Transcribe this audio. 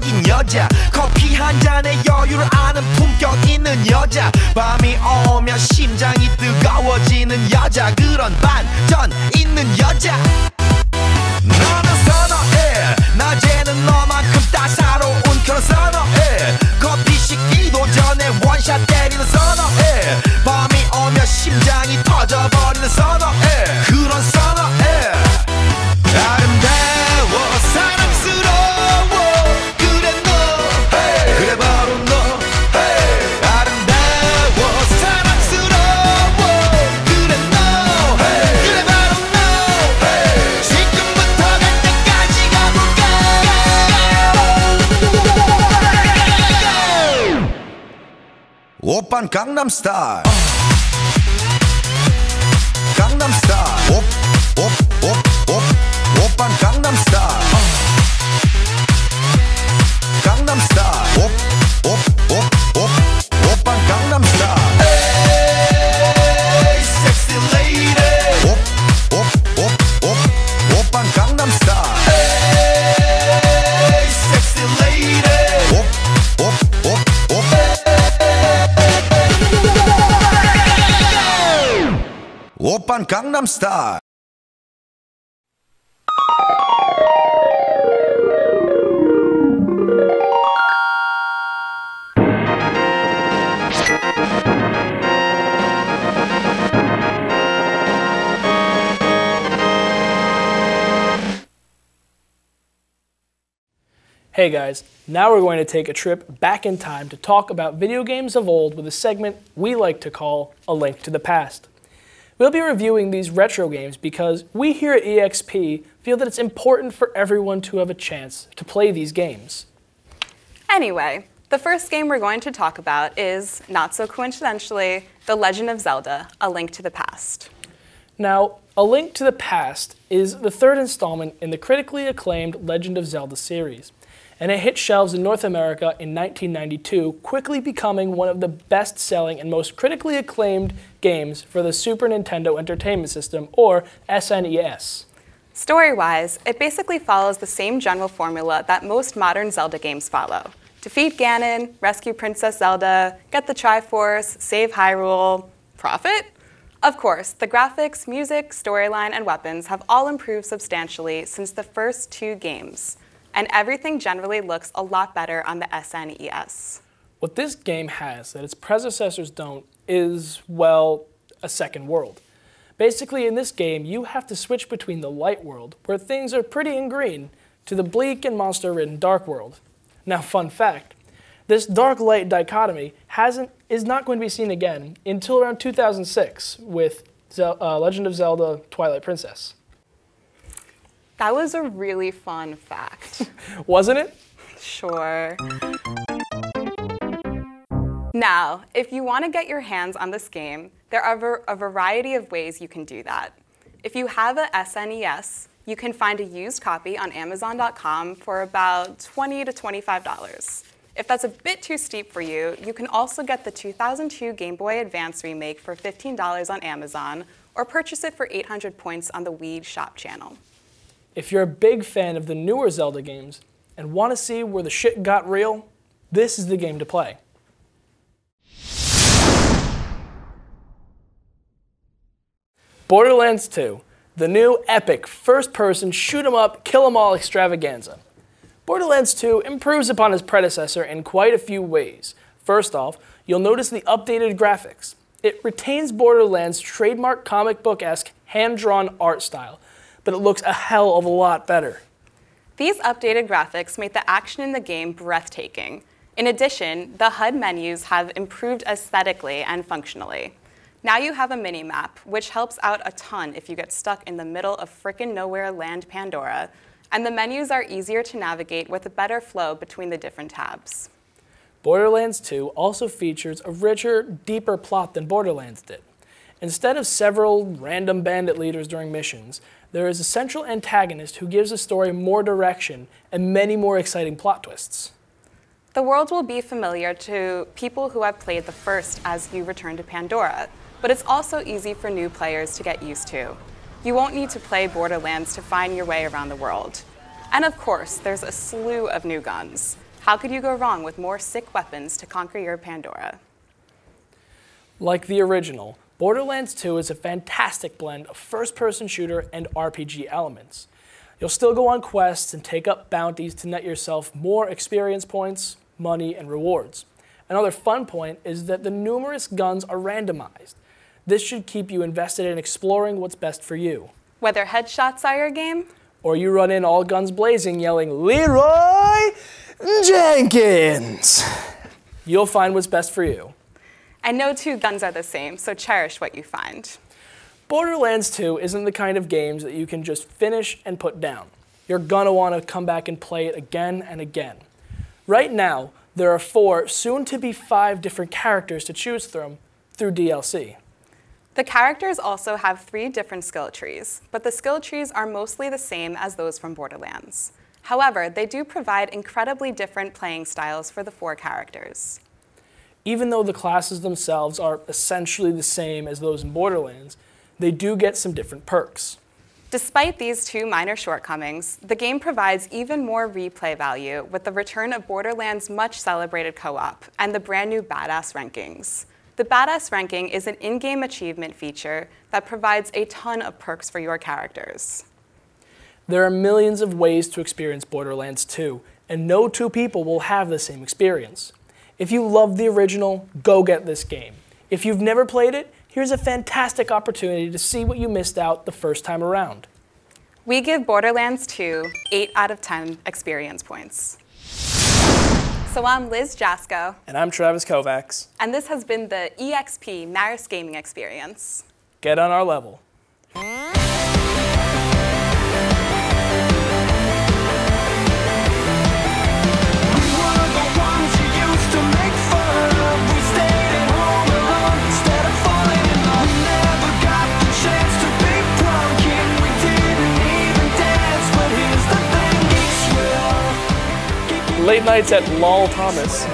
생긴 여자 커피 한 잔에 여유를 아는 품격 있는 여자 밤이 오면 심장이 뜨거워지는 여자 그런 반전 있는 여자 너는 선어해 낮에는 너만큼 따사로운 그런 선어해 커피 식기도 전에 원샷 때리는 선어해 밤이 오면 심장이 터져버리는 선어해 그런 선어해 아름다워 사랑스러워 그래 너 hey. 그래 바로 너 hey. 아름다워 사랑스러워 그래 너 hey. 그래 바로 너 hey. 지금부터 갈 때까지 가볼까 오빤 강남스타일 강남스타일 오빤 강남스타일 강남스타일 오빤 강남스타일 에이 섹시 레이디 오빤 강남스타일 에이 섹시 레이디 오빤 강남스타일 Hey guys, now we're going to take a trip back in time to talk about video games of old with a segment we like to call A Link to the Past. We'll be reviewing these retro games because we here at EXP feel that it's important for everyone to have a chance to play these games. Anyway, the first game we're going to talk about is, not so coincidentally, The Legend of Zelda: A Link to the Past. Now, A Link to the Past is the third installment in the critically acclaimed Legend of Zelda series, and it hit shelves in North America in 1992, quickly becoming one of the best-selling and most critically acclaimed games for the Super Nintendo Entertainment System, or SNES. Story-wise, it basically follows the same general formula that most modern Zelda games follow. Defeat Ganon, rescue Princess Zelda, get the Triforce, save Hyrule, profit? Of course, the graphics, music, storyline, and weapons have all improved substantially since the first two games, and everything generally looks a lot better on the SNES. What this game has that its predecessors don't is, well, a second world. Basically, in this game, you have to switch between the light world, where things are pretty and green, to the bleak and monster-ridden dark world. Now, fun fact, this dark-light dichotomy is not going to be seen again until around 2006 with Legend of Zelda: Twilight Princess. That was a really fun fact. Wasn't it? Sure. Now, if you want to get your hands on this game, there are a variety of ways you can do that. If you have a SNES, you can find a used copy on Amazon.com for about $20 to $25. If that's a bit too steep for you, you can also get the 2002 Game Boy Advance remake for $15 on Amazon, or purchase it for 800 points on the Wii Shop channel. If you're a big fan of the newer Zelda games and want to see where the shit got real, this is the game to play. Borderlands 2, the new epic first-person shoot-'em-up, kill-'em-all extravaganza. Borderlands 2 improves upon its predecessor in quite a few ways. First off, you'll notice the updated graphics. It retains Borderlands' trademark comic book-esque hand-drawn art style, but it looks a hell of a lot better. These updated graphics make the action in the game breathtaking. In addition, the HUD menus have improved aesthetically and functionally. Now you have a mini-map, which helps out a ton if you get stuck in the middle of frickin' nowhere land Pandora, and the menus are easier to navigate with a better flow between the different tabs. Borderlands 2 also features a richer, deeper plot than Borderlands did. Instead of several random bandit leaders during missions, there is a central antagonist who gives the story more direction and many more exciting plot twists. The world will be familiar to people who have played the first as you return to Pandora, but it's also easy for new players to get used to. You won't need to play Borderlands to find your way around the world. And of course, there's a slew of new guns. How could you go wrong with more sick weapons to conquer your Pandora? Like the original, Borderlands 2 is a fantastic blend of first-person shooter and RPG elements. You'll still go on quests and take up bounties to net yourself more experience points, money, and rewards. Another fun point is that the numerous guns are randomized. This should keep you invested in exploring what's best for you. Whether headshots are your game, Or you run in all guns blazing yelling, "Leroy Jenkins!" You'll find what's best for you. and no two guns are the same, so cherish what you find. Borderlands 2 isn't the kind of games that you can just finish and put down. You're gonna want to come back and play it again and again. Right now, there are 4, soon to be 5 different characters to choose from through DLC. The characters also have 3 different skill trees, but the skill trees are mostly the same as those from Borderlands. However, they do provide incredibly different playing styles for the 4 characters. Even though the classes themselves are essentially the same as those in Borderlands, they do get some different perks. Despite these 2 minor shortcomings, the game provides even more replay value with the return of Borderlands' much celebrated co-op and the brand new Badass rankings. The Badass ranking is an in-game achievement feature that provides a ton of perks for your characters. There are millions of ways to experience Borderlands 2, and no 2 people will have the same experience. If you love the original, go get this game. If you've never played it, here's a fantastic opportunity to see what you missed out the first time around. We give Borderlands 2 8 out of 10 experience points. So I'm Liz Jasko. And I'm Travis Kovacs. And this has been the EXP Maris Gaming Experience. Get on our level. Late nights at Lol Thomas.